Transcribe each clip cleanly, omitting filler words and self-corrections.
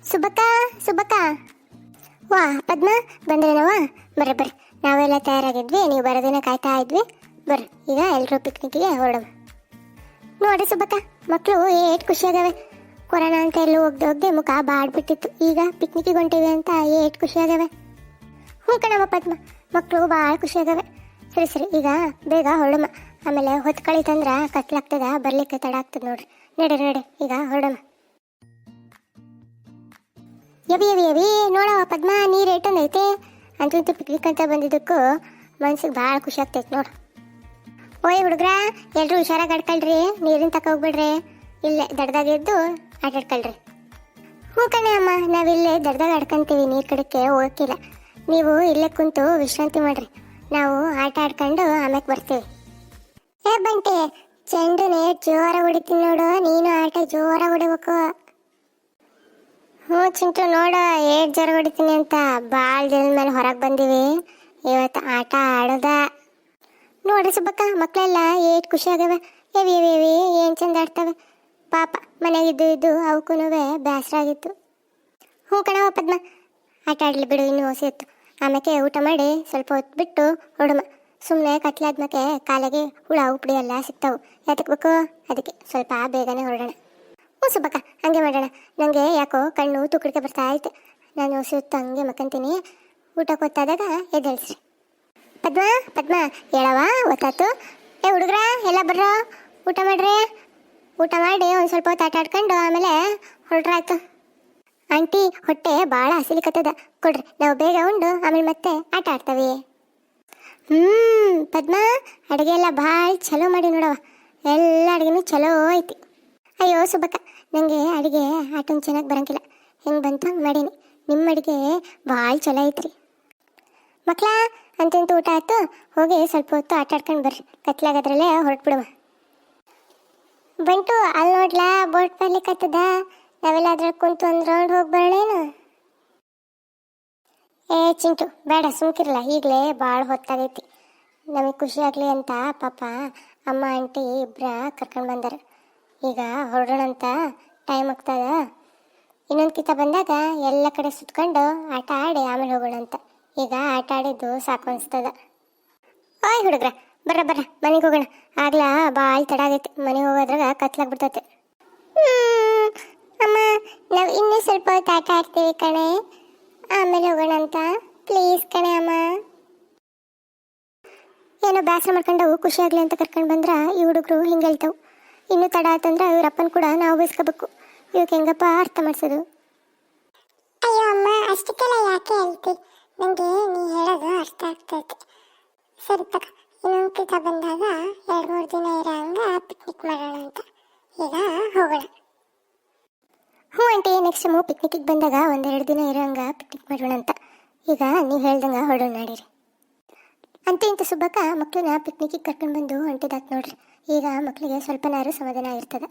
ಸುಬ್ಬಕ್ಕ ಸುಬ್ಬಕ್ಕ. ವಾ ಪದ್ಮ ಬಂದ್ರೇನವ? ಬರ್ರಿ ನಾವೆಲ್ಲ ತಯಾರಾಗಿದ್ವಿ, ನೀವು ಬರೋದಿನ ಕಾಯ್ತಾ ಇದ್ವಿ. ಬರ್ರಿ ಈಗ ಎಲ್ಲರೂ ಪಿಕ್ನಿಕ್ಗೆ ಹೊರಡವ. ನೋಡಿ ಸುಬ್ಬಕ್ಕ, ಮಕ್ಕಳು ಏಟ್ ಖುಷಿಯಾಗವೆ. ಕೊರೋನಾ ಅಂತ ಎಲ್ಲೂ ಹೋಗ್ದೆ ಮುಖ ಬಾಡ್ಬಿಟ್ಟಿತ್ತು. ಈಗ ಪಿಕ್ನಿಕ್ಗೆ ಹೊಂಟಿವಿ ಅಂತ ಏಟ್ ಖುಷಿಯಾಗವೆ. ಹ್ಞೂ ಕಣವ ಪದ್ಮ, ಮಕ್ಕಳು ಭಾಳ ಖುಷಿಯಾಗವೆ. ಸರಿ ಈಗ ಬೇಗ ಹೊರಡಮ್ಮ, ಆಮೇಲೆ ಹೊತ್ತು ಕಳಿತಂದ್ರೆ ಕತ್ಲಾಗ್ತದ, ಬರ್ಲಿಕ್ಕೆ ತಡ ಆಗ್ತದೆ ನೋಡ್ರಿ. ನಡಿ ಈಗ ಹೊರಡಮ್ಮ. ಎವಿ ನೋಡವ ಪದ್ಮ, ನೀರು ಏಟೊಂದೈತೆ. ಅಂತೂ ಪಿಕ್ನಿಕ್ ಅಂತ ಬಂದಿದ್ದಕ್ಕೂ ಮನ್ಸಿಗೆ ಭಾಳ ಖುಷಿ ಆಗ್ತೈತೆ ನೋಡು. ಓಯ್ ಹುಡುಗ್ರ, ಎಲ್ಲರೂ ಹುಷಾರಾಗಿ ಆಡ್ಕೊಳ್ರಿ, ನೀರಿನ ತಕ ಹೋಗ್ಬಿಡ್ರಿ, ಇಲ್ಲೇ ದಡ್ದಾಗ ಎದ್ದು ಆಟಾಡ್ಕೊಳ್ರಿ. ಹ್ಞೂ ಕಣೆ ಅಮ್ಮ, ನಾವಿಲ್ಲೇ ದಡ್ದಾಗ ಆಡ್ಕೊಂತೀವಿ, ನೀರು ಕಡೆಗೆ ಹೋಗಕ್ಕಿಲ್ಲ. ನೀವು ಇಲ್ಲೇ ಕುಂತು ವಿಶ್ರಾಂತಿ ಮಾಡ್ರಿ, ನಾವು ಆಟ ಆಡ್ಕೊಂಡು ಆಮ್ಯಾಕೆ ಬರ್ತೀವಿ. ಏ ಬಂಟಿ, ಚೆಂಡುನೇ ಜೋರಾಗಿ ಹೊಡಿತೀನಿ ನೋಡು, ನೀನು ಆಟ ಜೋರಾಗಿ ಹೊಡಿಬೇಕು. ಹ್ಞೂ ಚಿಂಟು, ನೋಡು ಏಟ್ ಜೋರಾಗಿ ಹೊಡಿತೀನಿ ಅಂತ. ಭಾಳ ದಿನದ ಮೇಲೆ ಹೊರಗೆ ಬಂದೀವಿ, ಇವತ್ತು ಆಟ ಆಡೋದ. ನೋಡ್ರಿ ಸುಬ್ಬಕ್ಕ, ಮಕ್ಕಳೆಲ್ಲ ಏಟ್ ಖುಷಿ ಆಗವೆ. ಎವಿ ಏನು ಚಂದ ಆಡ್ತವೆ. ಪಾಪ ಮನೆಗಿದ್ದು ಅವಕ್ಕೂ ಬೇಸರ ಆಗಿತ್ತು. ಹ್ಞೂ ಕಣವ ಪದ್ಮ, ಆಟ ಆಡಲಿ ಬಿಡು, ಇನ್ನೂ ಹೊಸಿ ಇತ್ತು. ಆಮೇಲೆ ಊಟ ಮಾಡಿ ಸ್ವಲ್ಪ ಹೊತ್ತು ಬಿಟ್ಟು ಹೊಡಮ. ಸುಮ್ಮನೆ ಕತ್ಲಾದ್ಮೇಲೆ ಕಾಲಿಗೆ ಹುಳ ಉಪ್ಪಡಿ ಎಲ್ಲ ಸಿಗ್ತಾವು, ಯಾತಕ್ಕೆ ಬೇಕು, ಅದಕ್ಕೆ ಸ್ವಲ್ಪ ಬೇಗನೆ ಹೊರಡೋಣ. ಹ್ಞೂ ಸುಬ್ಬಕ್ಕ, ಹಂಗೆ ಮಾಡೋಣ. ನನಗೆ ಯಾಕೋ ಕಣ್ಣು ತುಕ್ಕಡಿಕೆ ಬರ್ತಾ ಐತೆ. ನಾನು ಹೊಸಿ ಹೊತ್ತು ಹಂಗೆ ಮಕ್ಕಂತೀನಿ. ಊಟಕ್ಕೆ ಹೊತ್ತಾದಾಗ ಎದ್ದೇಳಿಸ್ರಿ. ಪದ್ಮ ಹೇಳವ, ಗೊತ್ತಾಯ್ತು. ಏ ಹುಡುಗ್ರ ಎಲ್ಲ ಬರ್ರೋ, ಊಟ ಮಾಡ್ರಿ. ಊಟ ಮಾಡಿ ಒಂದು ಸ್ವಲ್ಪ ಹೊತ್ತು ಆಟ ಆಡ್ಕೊಂಡು ಆಮೇಲೆ ಹೊರಡ್ರಾಯ್ತು. ಆಂಟಿ ಹೊಟ್ಟೆ ಭಾಳ ಹಸಿಲಿಕತ್ತದ, ಕೊಡ್ರಿ, ನಾವು ಬೇಗ ಉಂಡು ಆಮೇಲೆ ಮತ್ತೆ ಆಟ ಆಡ್ತೀವಿ. ಪದ್ಮ, ಅಡುಗೆ ಎಲ್ಲ ಭಾಳ ಚಲೋ ಮಾಡಿ ನೋಡವ, ಎಲ್ಲ ಅಡುಗೆನೂ ಚಲೋ ಐತಿ. ಅಯ್ಯೋ ಸುಬ್ಬಕ್ಕ, ನನಗೆ ಅಡುಗೆ ಆಟೊಂದು ಚೆನ್ನಾಗಿ ಬರೋಂಗಿಲ್ಲ, ಹೆಂಗೆ ಬಂತು ಹಂಗೆ ಮಾಡೀನಿ. ನಿಮ್ಮ ಅಡುಗೆ ಭಾಳ ಚಲೋ ಐತ್ರಿ. ಮಕ್ಕಳ ಅಂತಂತೂ ಊಟ ಆಯ್ತು, ಹೋಗಿ ಸ್ವಲ್ಪ ಹೊತ್ತು ಆಟ ಆಡ್ಕೊಂಡು ಬರ್ರಿ, ಕತ್ಲಾಗದ್ರಲ್ಲೇ ಹೊರಟ್ಬಿಡುವ. ಬಂಟು, ಅಲ್ಲಿ ನೋಡ್ಲಾ ಬೋಟ್ ಬರ್ಲಿಕ್ಕತ್ತದ, ನಾವೆಲ್ಲ ಅದ್ರಾಗ ಕುಂತು ಒಂದು ರೌಂಡ್ ಹೋಗಿ ಬರೋಣೇನು? ಏ ಚಿಂಟು ಬೇಡ, ಸುಮ್ಕಿರಲ್ಲ, ಈಗಲೇ ಭಾಳ ಹೊತ್ತಾಗೈತಿ. ನಮಗೆ ಖುಷಿ ಆಗಲಿ ಅಂತ ಪಾಪ ಅಮ್ಮ ಆಂಟಿ ಇಬ್ಬರ ಕರ್ಕೊಂಡು ಬಂದಾರ. ಈಗ ಹೊರಡೋಣಂತ ಟೈಮ್ ಆಗ್ತದ. ಇನ್ನೊಂದು ಕಿತ ಬಂದಾಗ ಎಲ್ಲ ಕಡೆ ಸುತ್ಕೊಂಡು ಆಟ ಆಡಿ ಆಮೇಲೆ ಹೋಗೋಣ ಅಂತ. ಈಗ ಆಟ ಆಡಿದ್ದು ಸಾಕು ಅನಿಸ್ತದ. ಓಯ್ ಹುಡುಗ್ರ, ಬರ್ರ ಮನೆಗೆ ಹೋಗೋಣ. ಆಗ್ಲಾ ಭಾಳ ತಡ ಆಗೈತೆ, ಮನೆಗೆ ಹೋಗೋದ್ರಾಗ ಕತ್ಲಾಗ್ಬಿಡ್ತೈತೆ. ಅಮ್ಮ, ನಾವು ಇನ್ನೂ ಸ್ವಲ್ಪ ಹೊತ್ತು ಆಟ ಆಡ್ತೀವಿ ಕಣೆ, ಆಮೇಲೆ ಹೋಗೋಣ ಅಂತ. ಪ್ಲೀಸ್ ಕಣೆ ಅಮ್ಮ. ಏನೋ ಬೇಸರ ಮಾಡ್ಕೊಂಡು ಖುಷಿ ಆಗಲಿ ಅಂತ ಕರ್ಕೊಂಡು ಬಂದ್ರೆ ಈ ಹುಡುಗರು ಹಿಂಗೆ ಹೇಳ್ತಾವೆ. ಇನ್ನೂ ತಡ ಆಯ್ತಂದ್ರೆ ಇವರಪ್ಪನ ಕೂಡ ನಾವು ಬಯಸ್ಕೋಬೇಕು. ಇವಕ್ಕೆ ಹೆಂಗಪ್ಪ ಅರ್ಥ ಮಾಡಿಸೋದು? ಅಯ್ಯೋ ಅಮ್ಮ, ಅಷ್ಟಕ್ಕೆಲ್ಲ ಯಾಕೆ ಹೇಳ್ತಿ? ನನಗೆ ನೀ ಹೇಳೋದು ಅರ್ಥ ಆಗ್ತೈತೆ. ಸರಿ ತಗ, ಇನ್ನೊಂದು ಕಿತ ಬಂದಾಗ 2-3 ದಿನ ಇರೋ ಹಂಗೆ ಪಿಕ್ನಿಕ್ ಮಾಡೋಣ ಅಂತ. ಈಗ ಹೋಗೋಣ. ಹ್ಞೂ ಆಂಟಿ, ನೆಕ್ಸ್ಟ್ ಟೈಮು ಪಿಕ್ನಿಕ್ಕಿಗೆ ಬಂದಾಗ 1-2 ದಿನ ಇರೋ ಹಂಗೆ ಪಿಕ್ನಿಕ್ ಮಾಡೋಣ ಅಂತ. ಈಗ ನೀವು ಹೇಳ್ದಂಗೆ ಹೊರಡೋಣ ನಡೀರಿ. ಅಂತೂ ಇಂಥ ಸುಬ್ಬಕ್ಕ ಮಕ್ಕಳನ್ನ ಪಿಕ್ನಿಕ್ಕಿಗೆ ಕರ್ಕೊಂಡು ಬಂದು ಹೊಂಟಿದಾತ್ ನೋಡ್ರಿ. ಈಗ ಮಕ್ಕಳಿಗೆ ಸ್ವಲ್ಪನಾರು ಸಮಾಧಾನ ಇರ್ತದೆ.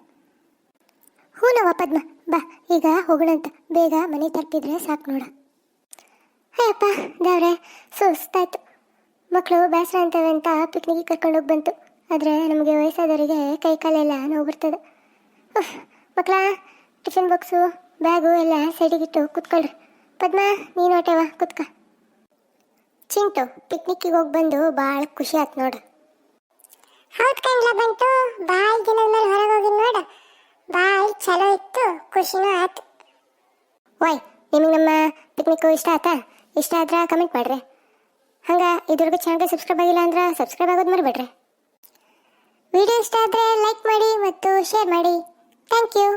ಹ್ಞೂ ನವ ಪದ್ಮ, ಬಾ ಈಗ ಹೋಗೋಣಂತ. ಬೇಗ ಮನೆ ತಲುಪಿದ್ರೆ ಸಾಕು ನೋಡ. ಅಯ್ಯಪ್ಪ ದೇವ್ರೆ, ಸುಸ್ತಾಯ್ತು. ಮಕ್ಕಳು ಬೇಸರ ಅಂತವೆ ಅಂತ ಪಿಕ್ನಿಕ್ಗೆ ಕರ್ಕೊಂಡೋಗಿ ಬಂತು, ಆದರೆ ನಮಗೆ ವಯಸ್ಸಾದವರಿಗೆ ಕೈ ಕಾಲೆಲ್ಲ ನೋವು ಬರ್ತದೆ. ಮಕ್ಕಳ ಟಿಫಿನ್ ಬಾಕ್ಸು ಬ್ಯಾಗು ಎಲ್ಲ ಸೈಡಿಗಿಟ್ಟು ಕೂತ್ಕೊಳ್ರಿ. ಪದ್ಮ, ನೀನು ಹೊಟ್ಟೆವ ಕೂತ್ಕ. ಚಿಂಟು ಪಿಕ್ನಿಕ್ಕಿಗೆ ಹೋಗಿ ಬಂದು ಭಾಳ ಖುಷಿ ಆಯ್ತು ನೋಡು. ಹೌದು ಕಣ್ಲ ಬಂತು, ಭಾಳ ದಿನದ ಮೇಲೆ ಹೊರಗೆ ಹೋಗಿ ನೋಡು, ಭಾಳ ಚಲೋ ಇತ್ತು, ಖುಷಿನೂ ಆಯ್ತು. ಓಯ್, ನಿಮಗೆ ನಮ್ಮ ಪಿಕ್ನಿಕ್ಕು ಇಷ್ಟ ಆಯ್ತಾ? ಇಷ್ಟ ಆದ್ರೆ ಕಮೆಂಟ್ ಮಾಡಿರಿ. ಹಂಗೆ ಇದ್ರಿಗೆ ಚಾನಲ್ಗೆ ಸಬ್ಸ್ಕ್ರೈಬ್ ಆಗಿಲ್ಲ ಅಂದ್ರೆ ಸಬ್ಸ್ಕ್ರೈಬ್ ಆಗೋದು ಮರಿಬೇಡ್ರಿ. ವಿಡಿಯೋ ಇಷ್ಟ ಆದರೆ ಲೈಕ್ ಮಾಡಿ ಮತ್ತು ಶೇರ್ ಮಾಡಿ. Thank you.